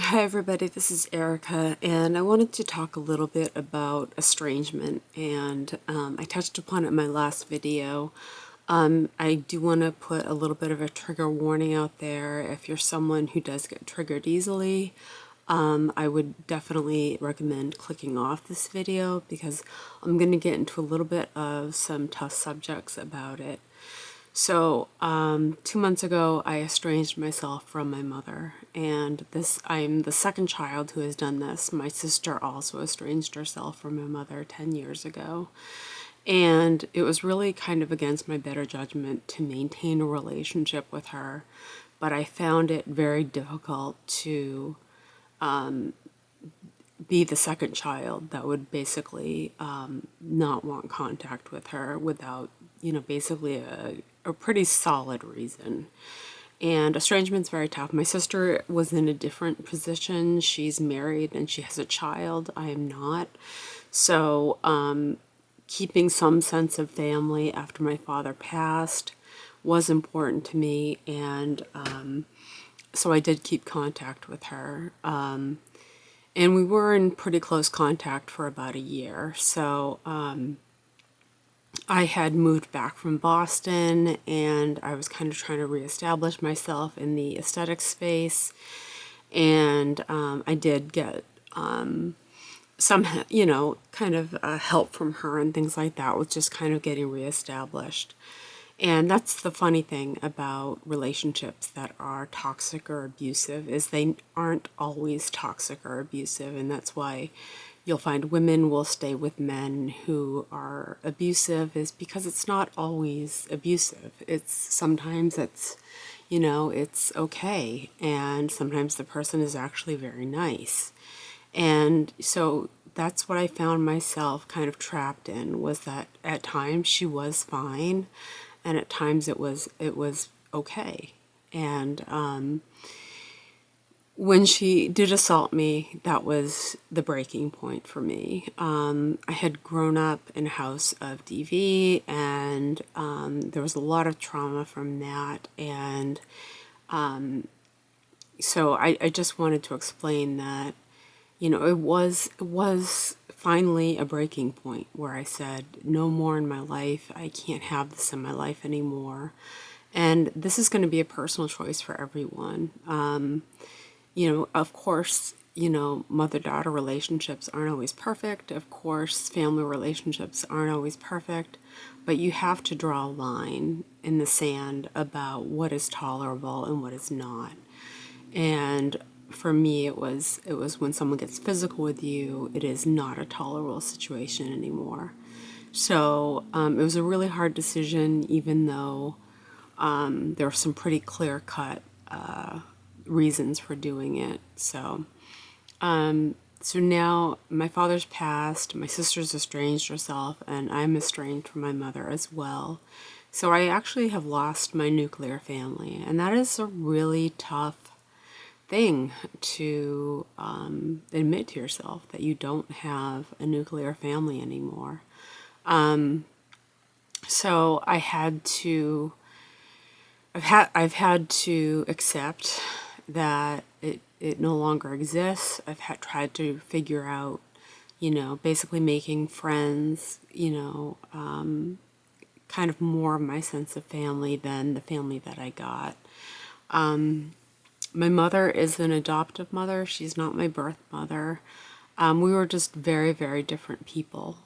Hi everybody, this is Erica, and I wanted to talk a little bit about estrangement, and I touched upon it in my last video. I do want to put a little bit of a trigger warning out there. If you're someone who does get triggered easily, I would definitely recommend clicking off this video because I'm going to get into a little bit of some tough subjects about it. So, 2 months ago, I estranged myself from my mother, and I'm the second child who has done this. My sister also estranged herself from my mother 10 years ago, and it was really kind of against my better judgment to maintain a relationship with her, but I found it very difficult to be the second child that would basically not want contact with her without, basically a pretty solid reason. And estrangement's very tough. My sister was in a different position. She's married and she has a child. I am not. So keeping some sense of family after my father passed was important to me. And so I did keep contact with her. And we were in pretty close contact for about a year. So I had moved back from Boston and I was kind of trying to reestablish myself in the aesthetic space. And I did get some, kind of help from her and things like that with just kind of getting reestablished. And that's the funny thing about relationships that are toxic or abusive is they aren't always toxic or abusive. And that's why you'll find women will stay with men who are abusive is because it's not always abusive. Sometimes it's okay. And sometimes the person is actually very nice. And so that's what I found myself kind of trapped in was that at times she was fine. And at times it was okay. And when she did assault me, that was the breaking point for me. I had grown up in a house of DV, and there was a lot of trauma from that. And so I just wanted to explain that, it was finally a breaking point where I said, no more in my life. I can't have this in my life anymore. And this is going to be a personal choice for everyone. Of course, mother-daughter relationships aren't always perfect. Of course, family relationships aren't always perfect. But you have to draw a line in the sand about what is tolerable and what is not. And for me, it was when someone gets physical with you, it is not a tolerable situation anymore. So it was a really hard decision, even though there were some pretty clear-cut reasons for doing it. So now my father's passed, my sister's estranged herself, and I'm estranged from my mother as well. So I actually have lost my nuclear family, and that is a really tough thing to admit to yourself that you don't have a nuclear family anymore. So I've had to accept that it no longer exists. I've tried to figure out, basically making friends, kind of more of my sense of family than the family that I got. My mother is an adoptive mother. She's not my birth mother. We were just very, very different people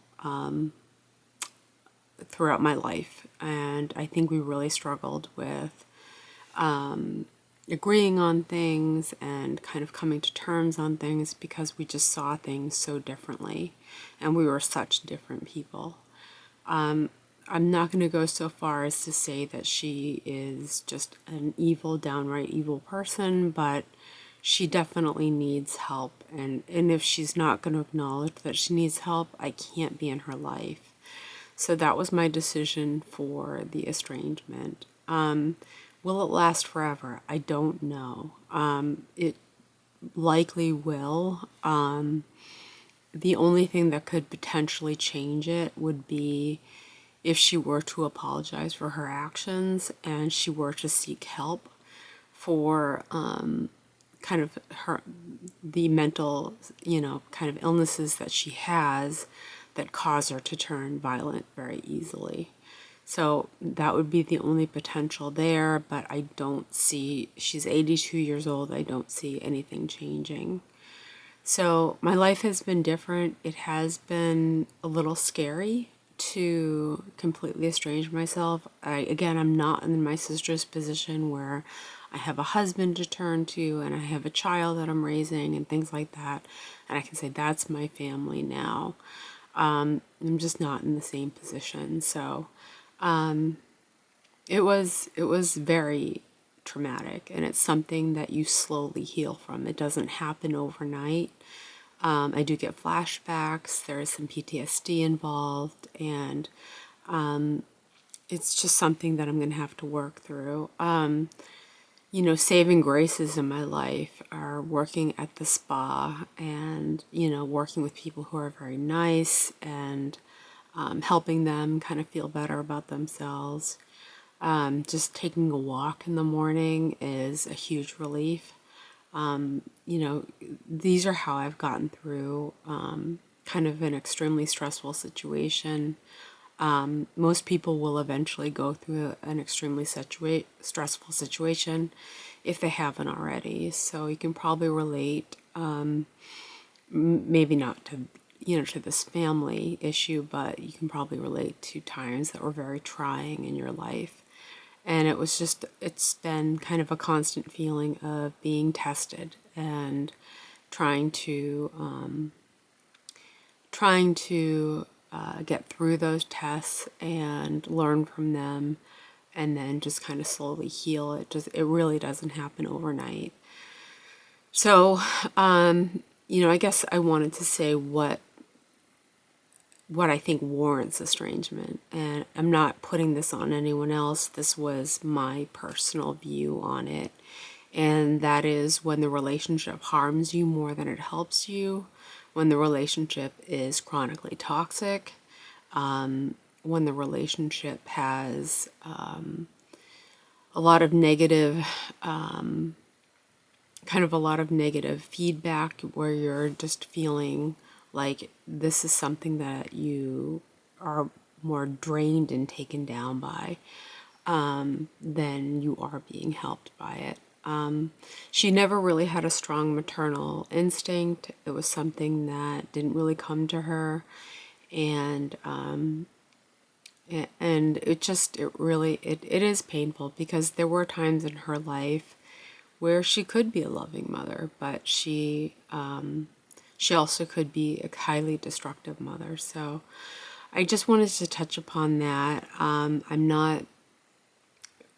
throughout my life. And I think we really struggled with agreeing on things and kind of coming to terms on things because we just saw things so differently. And we were such different people. I'm not going to go so far as to say that she is just an evil, downright evil person, but she definitely needs help. And if she's not going to acknowledge that she needs help, I can't be in her life. So that was my decision for the estrangement. Will it last forever? I don't know. It likely will. The only thing that could potentially change it would be if she were to apologize for her actions and she were to seek help for kind of the mental, kind of illnesses that she has that cause her to turn violent very easily. So that would be the only potential there, but I don't see, she's 82 years old, I don't see anything changing. So my life has been different. It has been a little scary to completely estrange myself. I'm not in my sister's position where I have a husband to turn to and I have a child that I'm raising and things like that. And I can say that's my family now. I'm just not in the same position. So it was very traumatic, and it's something that you slowly heal from. It doesn't happen overnight. I do get flashbacks. There is some PTSD involved, and it's just something that I'm going to have to work through. Saving graces in my life are working at the spa and, working with people who are very nice and helping them kind of feel better about themselves. Just taking a walk in the morning is a huge relief. These are how I've gotten through kind of an extremely stressful situation. Most people will eventually go through an extremely stressful situation if they haven't already. So you can probably relate, maybe not to, to this family issue, but you can probably relate to times that were very trying in your life. And it's been kind of a constant feeling of being tested and trying to get through those tests and learn from them, and then just kind of slowly heal. It really doesn't happen overnight. So, I guess I wanted to say what I think warrants estrangement. And I'm not putting this on anyone else. This was my personal view on it. And that is when the relationship harms you more than it helps you, when the relationship is chronically toxic, when the relationship has a lot of negative, a lot of negative feedback where you're just feeling like this is something that you are more drained and taken down by than you are being helped by it. She never really had a strong maternal instinct. It was something that didn't really come to her, and it is painful because there were times in her life where she could be a loving mother, but she also could be a highly destructive mother. So I just wanted to touch upon that. I'm not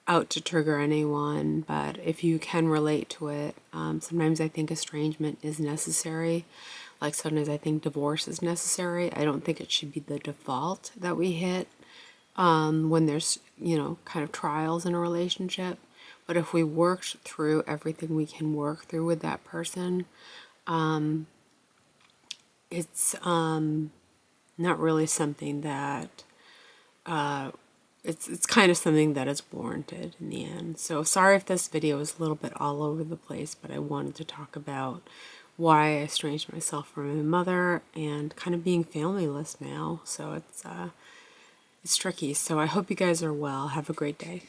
out to trigger anyone, but if you can relate to it, sometimes I think estrangement is necessary. Like sometimes I think divorce is necessary. I don't think it should be the default that we hit when there's, kind of trials in a relationship. But if we worked through everything we can work through with that person, it's not really something that it's kind of something that is warranted in the end. So sorry if this video is a little bit all over the place, but I wanted to talk about why I estranged myself from my mother and kind of being familyless now. So it's tricky. So I hope you guys are well. Have a great day.